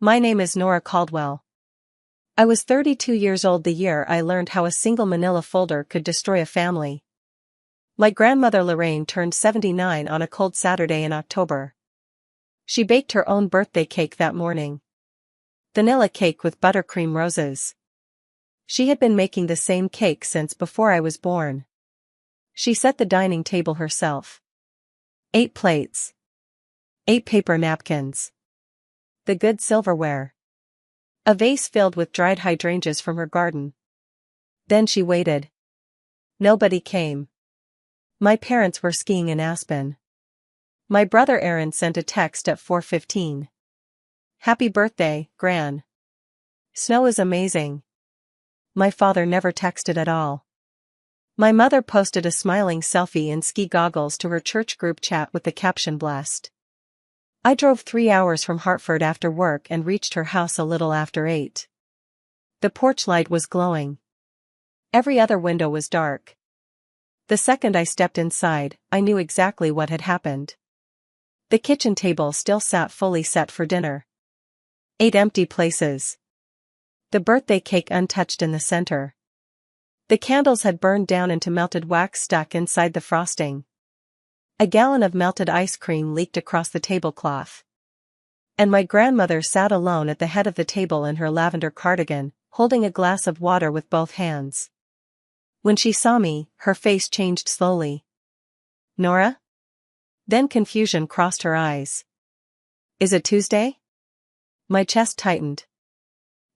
My name is Nora Caldwell. I was 32 years old the year I learned how a single manila folder could destroy a family. My grandmother Lorraine turned 79 on a cold Saturday in October. She baked her own birthday cake that morning. Vanilla cake with buttercream roses. She had been making the same cake since before I was born. She set the dining table herself. 8 plates. 8 paper napkins. The good silverware. A vase filled with dried hydrangeas from her garden. Then she waited. Nobody came. My parents were skiing in Aspen. My brother Aaron sent a text at 4:15. Happy birthday, Gran. Snow is amazing. My father never texted at all. My mother posted a smiling selfie in ski goggles to her church group chat with the caption blessed. I drove 3 hours from Hartford after work and reached her house a little after 8. The porch light was glowing. Every other window was dark. The second I stepped inside, I knew exactly what had happened. The kitchen table still sat fully set for dinner. 8 empty places. The birthday cake untouched in the center. The candles had burned down into melted wax stuck inside the frosting. A gallon of melted ice cream leaked across the tablecloth. And my grandmother sat alone at the head of the table in her lavender cardigan, holding a glass of water with both hands. When she saw me, her face changed slowly. Nora? Then confusion crossed her eyes. Is it Tuesday? My chest tightened.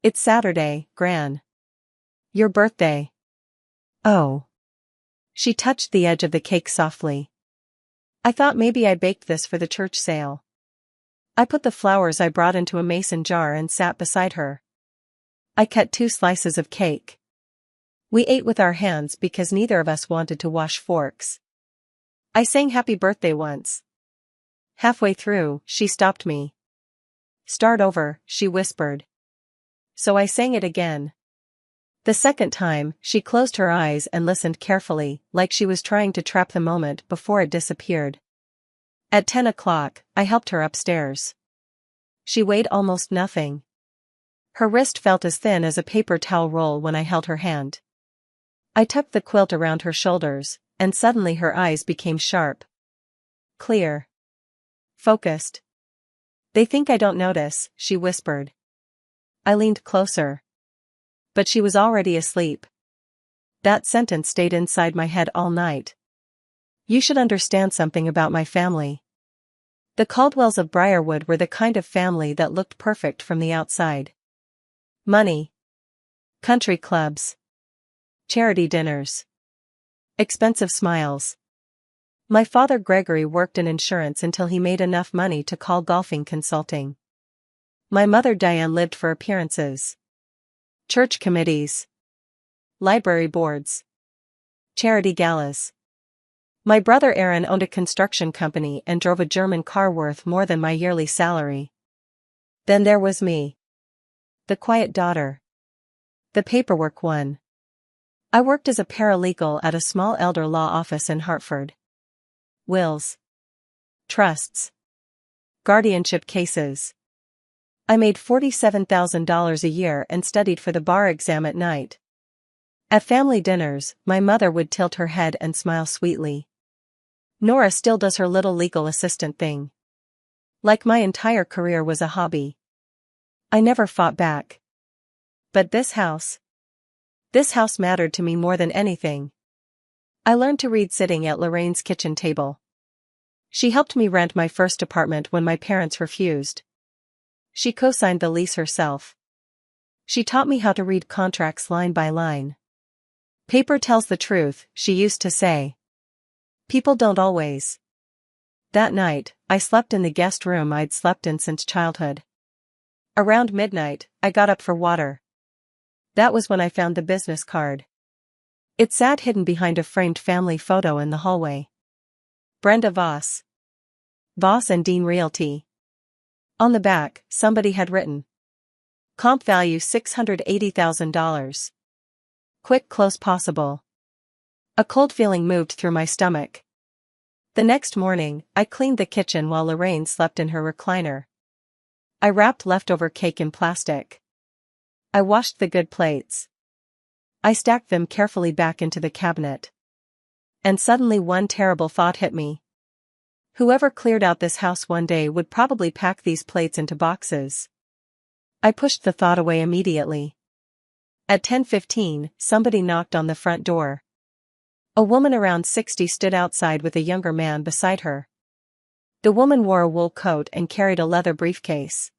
It's Saturday, Gran. Your birthday. Oh. She touched the edge of the cake softly. I thought maybe I baked this for the church sale. I put the flowers I brought into a mason jar and sat beside her. I cut 2 slices of cake. We ate with our hands because neither of us wanted to wash forks. I sang happy birthday once. Halfway through, she stopped me. Start over, she whispered. So I sang it again. The second time, she closed her eyes and listened carefully, like she was trying to trap the moment before it disappeared. At 10 o'clock, I helped her upstairs. She weighed almost nothing. Her wrist felt as thin as a paper towel roll when I held her hand. I tucked the quilt around her shoulders, and suddenly her eyes became sharp. Clear. Focused. They think I don't notice, she whispered. I leaned closer. But she was already asleep. That sentence stayed inside my head all night. You should understand something about my family. The Caldwells of Briarwood were the kind of family that looked perfect from the outside. Money. Country clubs. Charity dinners. Expensive smiles. My father Gregory worked in insurance until he made enough money to call golfing consulting. My mother Diane lived for appearances. Church committees. Library boards. Charity galas. My brother Aaron owned a construction company and drove a German car worth more than my yearly salary. Then there was me. The quiet daughter. The paperwork one. I worked as a paralegal at a small elder law office in Hartford. Wills. Trusts. Guardianship cases. I made $47,000 a year and studied for the bar exam at night. At family dinners, my mother would tilt her head and smile sweetly. Nora still does her little legal assistant thing. Like my entire career was a hobby. I never fought back. But this house mattered to me more than anything. I learned to read sitting at Lorraine's kitchen table. She helped me rent my first apartment when my parents refused. She co-signed the lease herself. She taught me how to read contracts line by line. Paper tells the truth, she used to say. People don't always. That night, I slept in the guest room I'd slept in since childhood. Around midnight, I got up for water. That was when I found the business card. It sat hidden behind a framed family photo in the hallway. Brenda Voss. Voss and Dean Realty. On the back, somebody had written. Comp value $680,000. Quick close possible. A cold feeling moved through my stomach. The next morning, I cleaned the kitchen while Lorraine slept in her recliner. I wrapped leftover cake in plastic. I washed the good plates. I stacked them carefully back into the cabinet. And suddenly one terrible thought hit me. Whoever cleared out this house one day would probably pack these plates into boxes. I pushed the thought away immediately. At 10:15, somebody knocked on the front door. A woman around 60 stood outside with a younger man beside her. The woman wore a wool coat and carried a leather briefcase.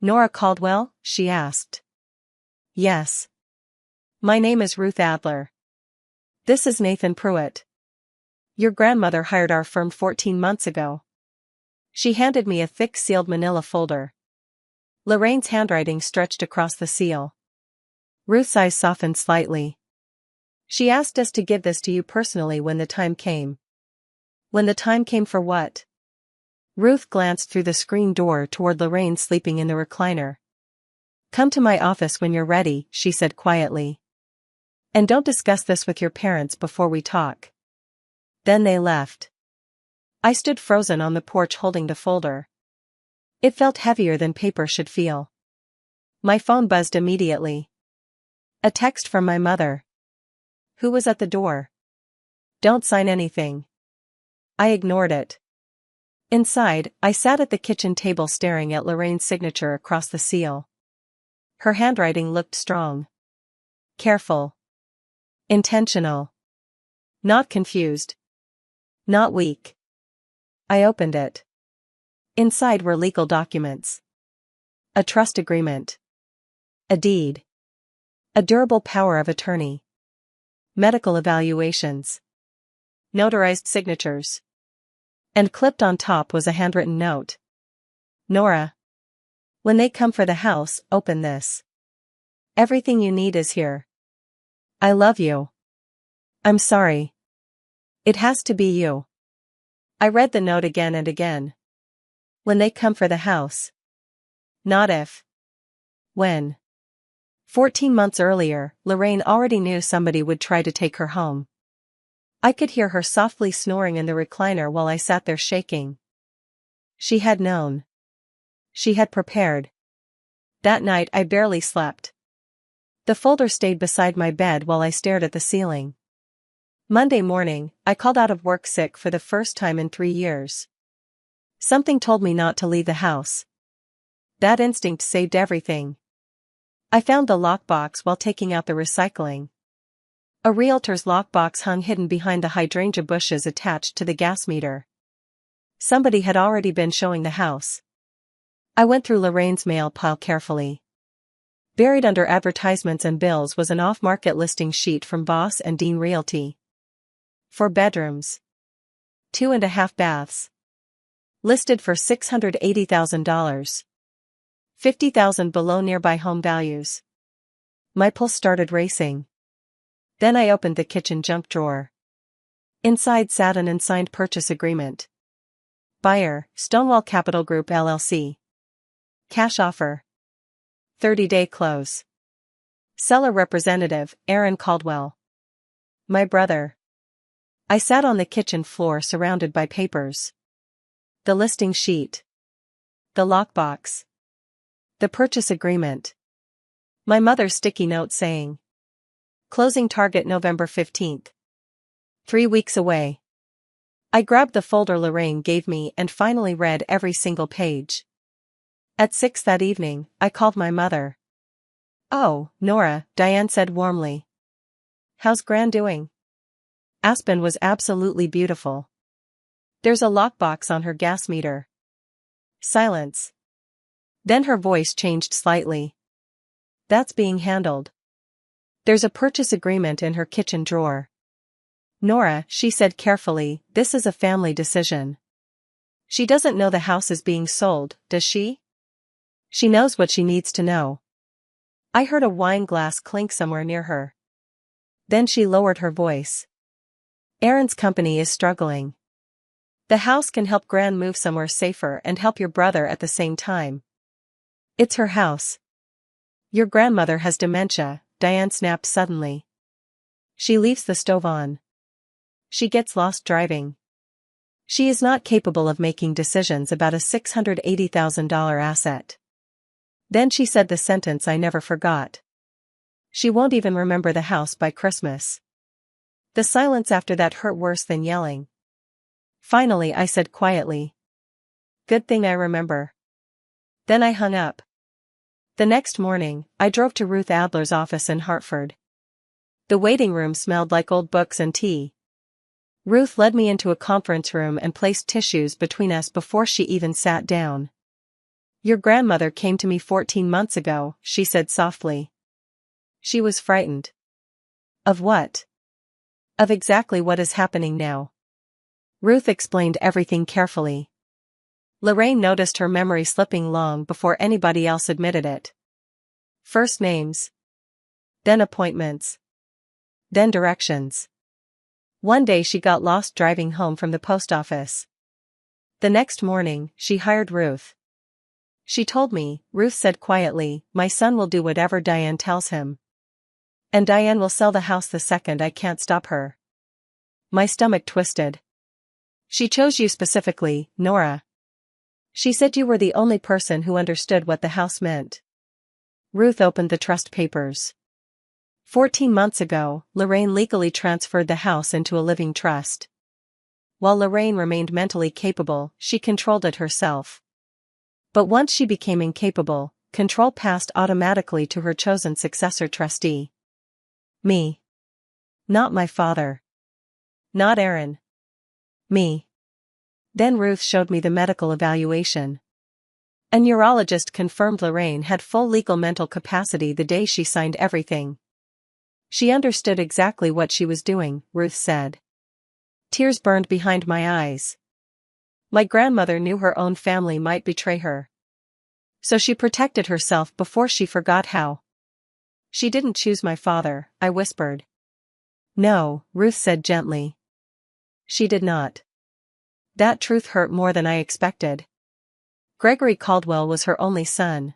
"Nora Caldwell?" she asked. "Yes. My name is Ruth Adler. This is Nathan Pruitt. Your grandmother hired our firm 14 months ago." She handed me a thick sealed manila folder. Lorraine's handwriting stretched across the seal. Ruth's eyes softened slightly. "She asked us to give this to you personally when the time came." "When the time came for what?" Ruth glanced through the screen door toward Lorraine sleeping in the recliner. "Come to my office when you're ready," she said quietly. "And don't discuss this with your parents before we talk." Then they left. I stood frozen on the porch holding the folder. It felt heavier than paper should feel. My phone buzzed immediately. A text from my mother. "Who was at the door? Don't sign anything." I ignored it. Inside, I sat at the kitchen table staring at Lorraine's signature across the seal. Her handwriting looked strong. Careful. Intentional. Not confused. Not weak. I opened it. Inside were legal documents. A trust agreement. A deed. A durable power of attorney. Medical evaluations. Notarized signatures. And clipped on top was a handwritten note. "Nora. When they come for the house, open this. Everything you need is here. I love you. I'm sorry. It has to be you." I read the note again and again. When they come for the house. Not if. When. 14 months earlier, Lorraine already knew somebody would try to take her home. I could hear her softly snoring in the recliner while I sat there shaking. She had known. She had prepared. That night I barely slept. The folder stayed beside my bed while I stared at the ceiling. Monday morning, I called out of work sick for the first time in 3 years. Something told me not to leave the house. That instinct saved everything. I found the lockbox while taking out the recycling. A realtor's lockbox hung hidden behind the hydrangea bushes attached to the gas meter. Somebody had already been showing the house. I went through Lorraine's mail pile carefully. Buried under advertisements and bills was an off-market listing sheet from Boss and Dean Realty. 4 bedrooms. 2.5 baths. Listed for $680,000. $50,000 below nearby home values. My pulse started racing. Then I opened the kitchen junk drawer. Inside sat an unsigned purchase agreement. Buyer, Stonewall Capital Group LLC. Cash offer. 30-day close. Seller representative, Aaron Caldwell. My brother. I sat on the kitchen floor surrounded by papers. The listing sheet. The lockbox. The purchase agreement. My mother's sticky note saying. Closing target November 15th. 3 weeks away. I grabbed the folder Lorraine gave me and finally read every single page. At 6 that evening, I called my mother. "Oh, Nora," Diane said warmly. "How's Gran doing?" Aspen was absolutely beautiful. "There's a lockbox on her gas meter." Silence. Then her voice changed slightly. "That's being handled. There's a purchase agreement in her kitchen drawer." "Nora," she said carefully, "this is a family decision. She doesn't know the house is being sold, does she? She knows what she needs to know." I heard a wine glass clink somewhere near her. Then she lowered her voice. "Aaron's company is struggling. The house can help Gran move somewhere safer and help your brother at the same time. It's her house." "Your grandmother has dementia," Diane snapped suddenly. "She leaves the stove on. She gets lost driving. She is not capable of making decisions about a $680,000 asset. Then she said the sentence I never forgot. She won't even remember the house by Christmas. The silence after that hurt worse than yelling. Finally I said quietly, "Good thing I remember." Then I hung up. The next morning, I drove to Ruth Adler's office in Hartford. The waiting room smelled like old books and tea. Ruth led me into a conference room and placed tissues between us before she even sat down. "Your grandmother came to me 14 months ago," she said softly. She was frightened. Of what? Of exactly what is happening now. Ruth explained everything carefully. Lorraine noticed her memory slipping long before anybody else admitted it. First names. Then appointments. Then directions. One day she got lost driving home from the post office. The next morning, she hired Ruth. She told me, Ruth said quietly, "My son will do whatever Diane tells him. And Diane will sell the house the second I can't stop her." My stomach twisted. "She chose you specifically, Nora. She said you were the only person who understood what the house meant." Ruth opened the trust papers. 14 months ago, Lorraine legally transferred the house into a living trust. While Lorraine remained mentally capable, she controlled it herself. But once she became incapable, control passed automatically to her chosen successor trustee. Me. Not my father. Not Aaron. Me. Then Ruth showed me the medical evaluation. A neurologist confirmed Lorraine had full legal mental capacity the day she signed everything. She understood exactly what she was doing, Ruth said. Tears burned behind my eyes. My grandmother knew her own family might betray her. So she protected herself before she forgot how. "She didn't choose my father," I whispered. "No," Ruth said gently. "She did not." That truth hurt more than I expected. Gregory Caldwell was her only son.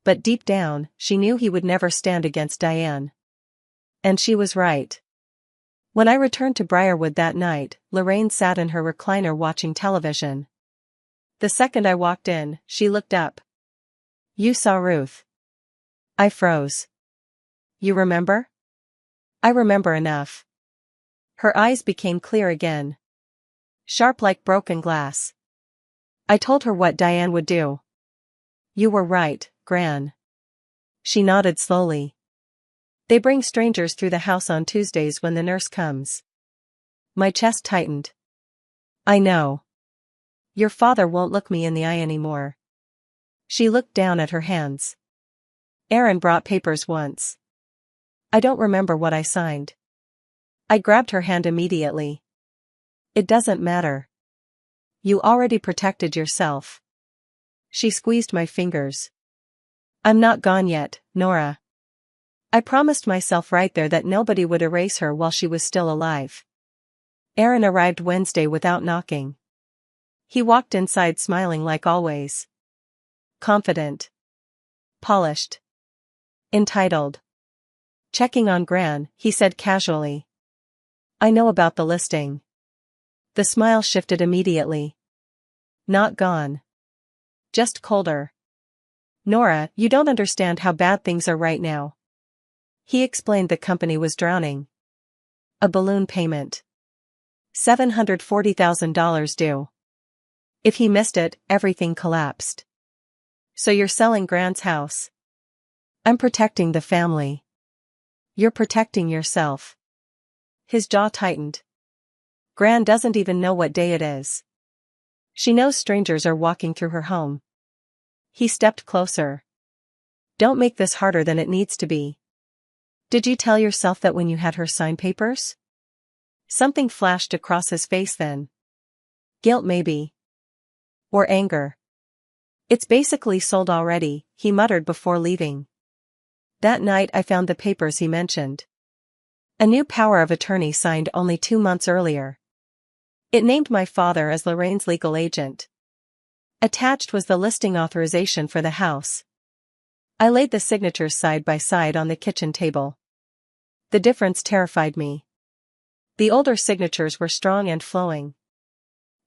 But deep down, she knew he would never stand against Diane. And she was right. When I returned to Briarwood that night, Lorraine sat in her recliner watching television. The second I walked in, she looked up. "You saw Ruth." I froze. "You remember?" "I remember enough." Her eyes became clear again. Sharp like broken glass. "I told her what Diane would do." "You were right, Gran." She nodded slowly. "They bring strangers through the house on Tuesdays when the nurse comes." My chest tightened. "I know. Your father won't look me in the eye anymore." She looked down at her hands. "Aaron brought papers once. I don't remember what I signed." I grabbed her hand immediately. "It doesn't matter. You already protected yourself." She squeezed my fingers. "I'm not gone yet, Nora. I promised myself right there that nobody would erase her while she was still alive." Aaron arrived Wednesday without knocking. He walked inside smiling like always. Confident. Polished. Entitled. Checking on Gran, he said casually, "I know about the listing." The smile shifted immediately. "Not gone. Just colder. Nora, you don't understand how bad things are right now." He explained the company was drowning. A balloon payment. $740,000 due. If he missed it, everything collapsed. "So you're selling Gran's house?" "I'm protecting the family." "You're protecting yourself." His jaw tightened. "Gran doesn't even know what day it is. She knows strangers are walking through her home." He stepped closer. "Don't make this harder than it needs to be. Did you tell yourself that when you had her sign papers?" Something flashed across his face then. Guilt maybe. Or anger. "It's basically sold already," he muttered before leaving. That night I found the papers he mentioned. A new power of attorney signed only 2 months earlier. It named my father as Lorraine's legal agent. Attached was the listing authorization for the house. I laid the signatures side by side on the kitchen table. The difference terrified me. The older signatures were strong and flowing.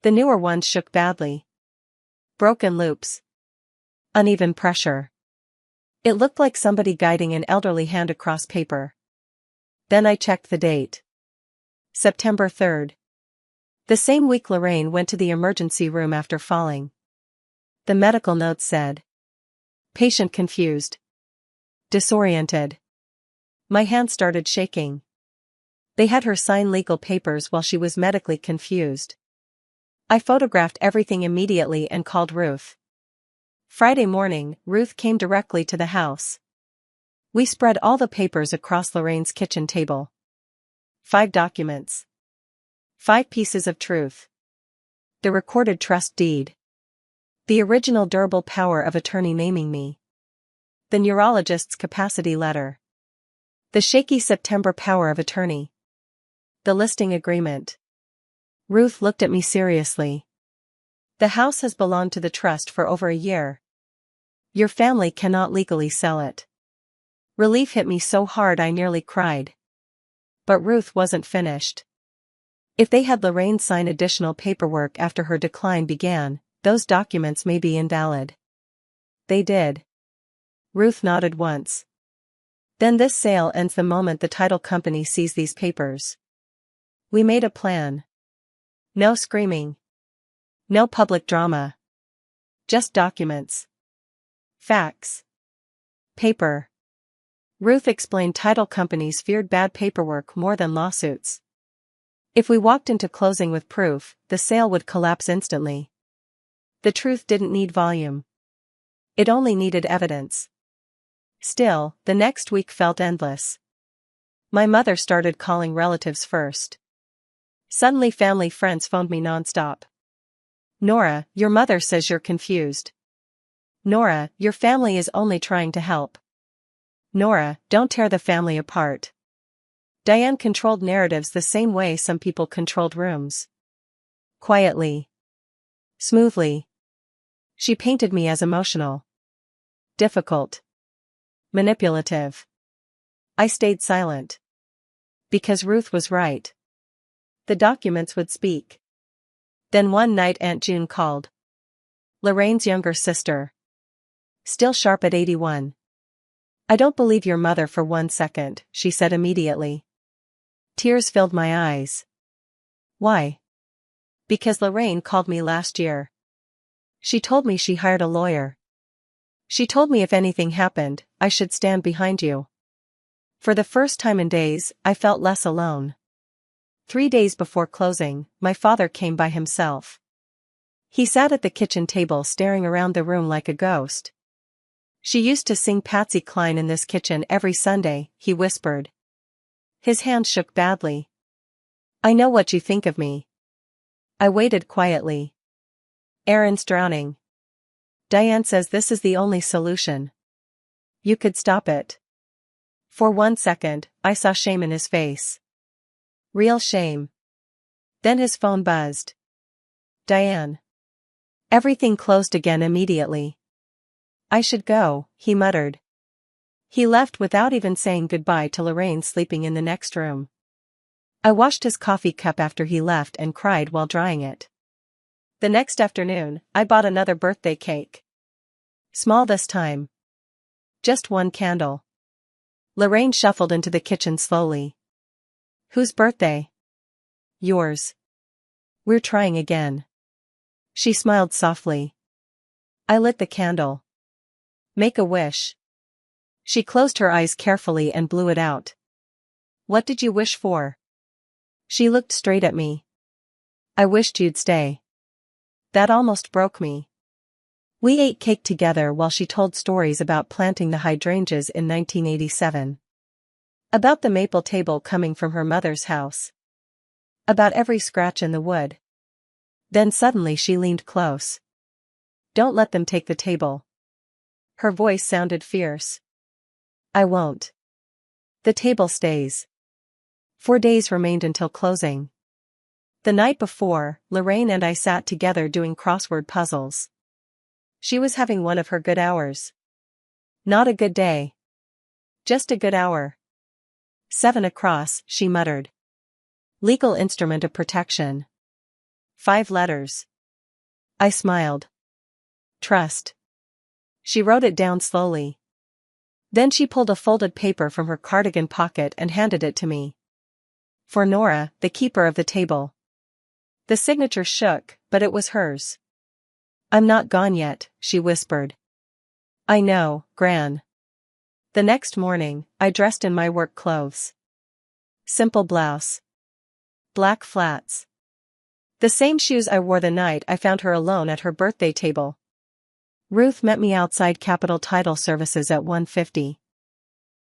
The newer ones shook badly. Broken loops. Uneven pressure. It looked like somebody guiding an elderly hand across paper. Then I checked the date. September 3rd. The same week Lorraine went to the emergency room after falling. The medical notes said. Patient confused. Disoriented. My hand started shaking. They had her sign legal papers while she was medically confused. I photographed everything immediately and called Ruth. Friday morning, Ruth came directly to the house. We spread all the papers across Lorraine's kitchen table. 5 documents. 5 pieces of truth. The recorded trust deed. The original durable power of attorney naming me. The neurologist's capacity letter. The shaky September power of attorney. The listing agreement. Ruth looked at me seriously. The house has belonged to the trust for over a year. Your family cannot legally sell it. Relief hit me so hard I nearly cried. But Ruth wasn't finished. If they had Lorraine sign additional paperwork after her decline began, those documents may be invalid. They did. Ruth nodded once. Then this sale ends the moment the title company sees these papers. We made a plan. No screaming. No public drama. Just documents. Facts. Paper. Ruth explained title companies feared bad paperwork more than lawsuits. If we walked into closing with proof, the sale would collapse instantly. The truth didn't need volume. It only needed evidence. Still, the next week felt endless. My mother started calling relatives first. Suddenly family friends phoned me nonstop. Nora, your mother says you're confused. Nora, your family is only trying to help. Nora, don't tear the family apart. Diane controlled narratives the same way some people controlled rooms. Quietly. Smoothly. She painted me as emotional. Difficult. Manipulative. I stayed silent. Because Ruth was right. The documents would speak. Then one night Aunt June called. Lorraine's younger sister. Still sharp at 81. I don't believe your mother for 1 second, she said immediately. Tears filled my eyes. Why? Because Lorraine called me last year. She told me she hired a lawyer. She told me if anything happened, I should stand behind you. For the first time in days, I felt less alone. 3 days before closing, my father came by himself. He sat at the kitchen table staring around the room like a ghost. She used to sing Patsy Cline in this kitchen every Sunday, he whispered. His hand shook badly. I know what you think of me. I waited quietly. Aaron's drowning. Diane says this is the only solution. You could stop it. For 1 second, I saw shame in his face. Real shame. Then his phone buzzed. Diane. Everything closed again immediately. I should go, he muttered. He left without even saying goodbye to Lorraine sleeping in the next room. I washed his coffee cup after he left and cried while drying it. The next afternoon, I bought another birthday cake. Small this time. Just 1 candle. Lorraine shuffled into the kitchen slowly. Whose birthday? Yours. We're trying again. She smiled softly. I lit the candle. Make a wish. She closed her eyes carefully and blew it out. What did you wish for? She looked straight at me. I wished you'd stay. That almost broke me. We ate cake together while she told stories about planting the hydrangeas in 1987. About the maple table coming from her mother's house. About every scratch in the wood. Then suddenly she leaned close. Don't let them take the table. Her voice sounded fierce. I won't. The table stays. 4 days remained until closing. The night before, Lorraine and I sat together doing crossword puzzles. She was having one of her good hours. Not a good day. Just a good hour. 7 across, she muttered. Legal instrument of protection. 5 letters. I smiled. Trust. She wrote it down slowly. Then she pulled a folded paper from her cardigan pocket and handed it to me. For Nora, the keeper of the table. The signature shook, but it was hers. I'm not gone yet, she whispered. I know, Gran. The next morning, I dressed in my work clothes. Simple blouse. Black flats. The same shoes I wore the night I found her alone at her birthday table. Ruth met me outside Capital Title Services at 1:50.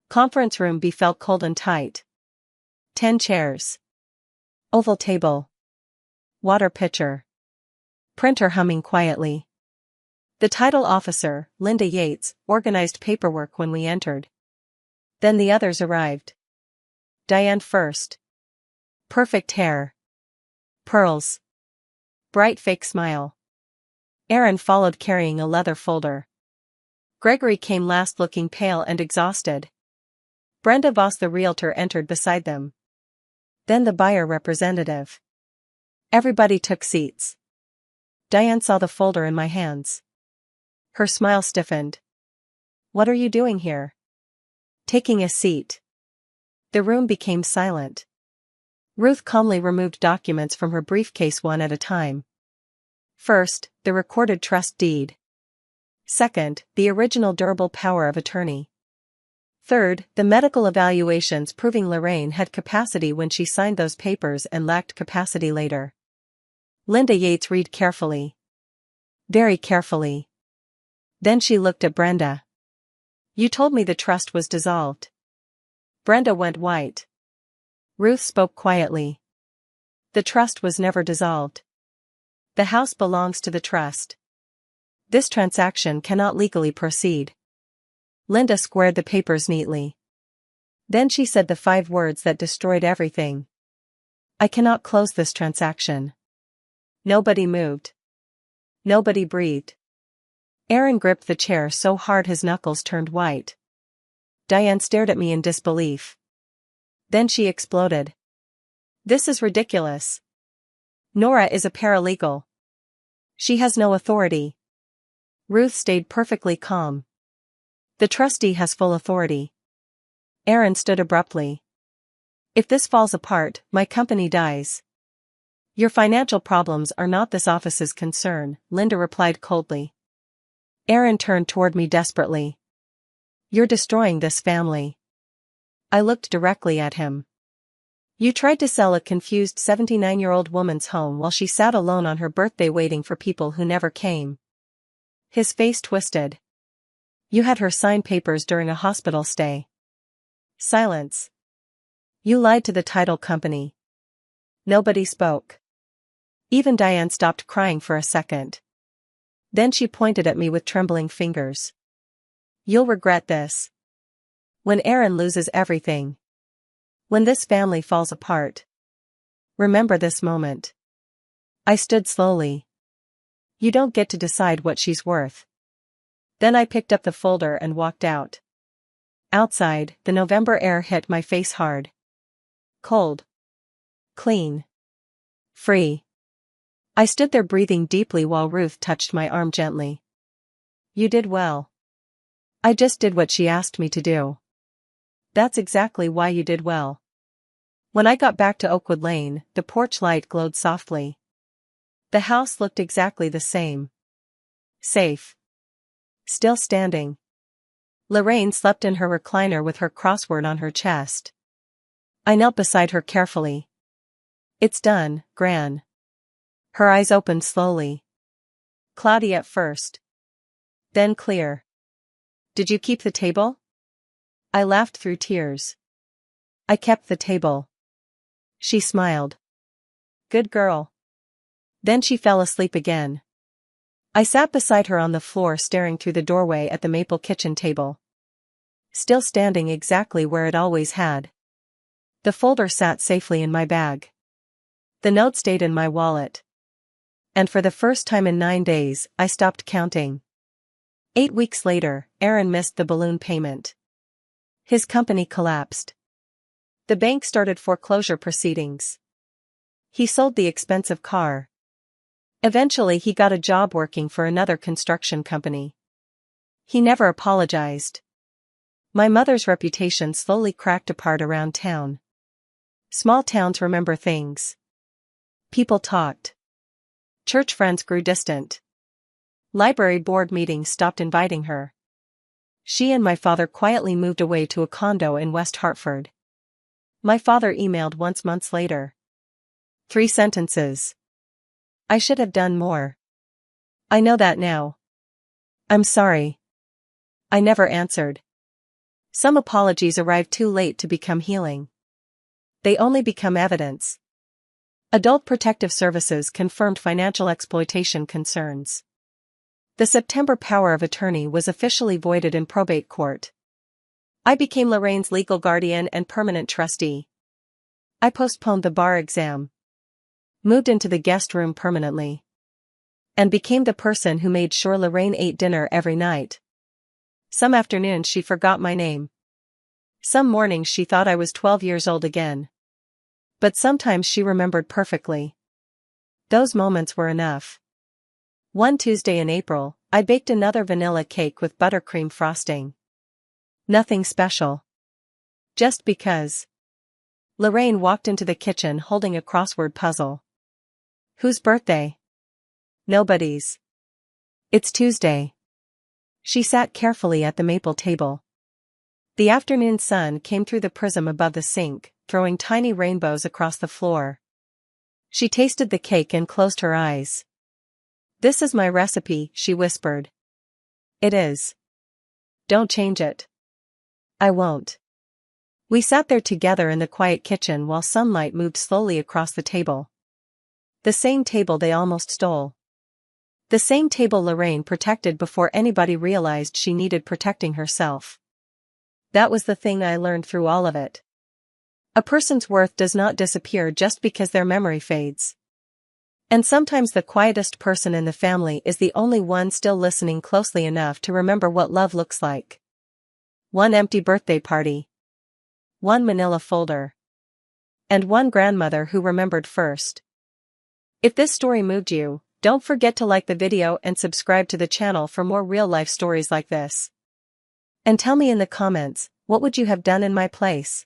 Conference room B felt cold and tight. 10 chairs. Oval table. Water pitcher. Printer humming quietly. The title officer, Linda Yates, organized paperwork when we entered. Then the others arrived. Diane first. Perfect hair. Pearls. Bright fake smile. Aaron followed carrying a leather folder. Gregory came last looking pale and exhausted. Brenda Voss the realtor entered beside them. Then the buyer representative. Everybody took seats. Diane saw the folder in my hands. Her smile stiffened. What are you doing here? Taking a seat. The room became silent. Ruth calmly removed documents from her briefcase one at a time. First, the recorded trust deed. Second, the original durable power of attorney. Third, the medical evaluations proving Lorraine had capacity when she signed those papers and lacked capacity later. Linda Yates read carefully. Very carefully. Then she looked at Brenda. You told me the trust was dissolved. Brenda went white. Ruth spoke quietly. The trust was never dissolved. The house belongs to the trust. This transaction cannot legally proceed. Linda squared the papers neatly. Then she said the 5 words that destroyed everything. I cannot close this transaction. Nobody moved. Nobody breathed. Aaron gripped the chair so hard his knuckles turned white. Diane stared at me in disbelief. Then she exploded. This is ridiculous. Nora is a paralegal. She has no authority. Ruth stayed perfectly calm. The trustee has full authority. Aaron stood abruptly. If this falls apart, my company dies. Your financial problems are not this office's concern, Linda replied coldly. Aaron turned toward me desperately. You're destroying this family. I looked directly at him. You tried to sell a confused 79-year-old woman's home while she sat alone on her birthday waiting for people who never came. His face twisted. You had her sign papers during a hospital stay. Silence. You lied to the title company. Nobody spoke. Even Diane stopped crying for a second. Then she pointed at me with trembling fingers. You'll regret this. When Aaron loses everything. When this family falls apart. Remember this moment. I stood slowly. You don't get to decide what she's worth. Then I picked up the folder and walked out. Outside, the November air hit my face hard. Cold. Clean. Free. I stood there breathing deeply while Ruth touched my arm gently. You did well. I just did what she asked me to do. That's exactly why you did well. When I got back to Oakwood Lane, the porch light glowed softly. The house looked exactly the same. Safe. Still standing. Lorraine slept in her recliner with her crossword on her chest. I knelt beside her carefully. It's done, Gran. Her eyes opened slowly. Cloudy at first. Then clear. Did you keep the table? I laughed through tears. I kept the table. She smiled. Good girl. Then she fell asleep again. I sat beside her on the floor staring through the doorway at the maple kitchen table. Still standing exactly where it always had. The folder sat safely in my bag. The note stayed in my wallet. And for the first time in 9 days, I stopped counting. 8 weeks later, Aaron missed the balloon payment. His company collapsed. The bank started foreclosure proceedings. He sold the expensive car. Eventually he got a job working for another construction company. He never apologized. My mother's reputation slowly cracked apart around town. Small towns remember things. People talked. Church friends grew distant. Library board meetings stopped inviting her. She and my father quietly moved away to a condo in West Hartford. My father emailed once months later. 3 sentences. I should have done more. I know that now. I'm sorry. I never answered. Some apologies arrive too late to become healing. They only become evidence. Adult Protective Services confirmed financial exploitation concerns. The September power of attorney was officially voided in probate court. I became Lorraine's legal guardian and permanent trustee. I postponed the bar exam, moved into the guest room permanently, and became the person who made sure Lorraine ate dinner every night. Some afternoons she forgot my name. Some mornings she thought I was 12 years old again. But sometimes she remembered perfectly. Those moments were enough. One Tuesday in April, I baked another vanilla cake with buttercream frosting. Nothing special. Just because. Lorraine walked into the kitchen holding a crossword puzzle. Whose birthday? Nobody's. It's Tuesday. She sat carefully at the maple table. The afternoon sun came through the prism above the sink, throwing tiny rainbows across the floor. She tasted the cake and closed her eyes. This is my recipe, she whispered. It is. Don't change it. I won't. We sat there together in the quiet kitchen while sunlight moved slowly across the table. The same table they almost stole. The same table Lorraine protected before anybody realized she needed protecting herself. That was the thing I learned through all of it. A person's worth does not disappear just because their memory fades. And sometimes the quietest person in the family is the only one still listening closely enough to remember what love looks like. One empty birthday party. One manila folder. And one grandmother who remembered first. If this story moved you, don't forget to like the video and subscribe to the channel for more real-life stories like this. And tell me in the comments, what would you have done in my place?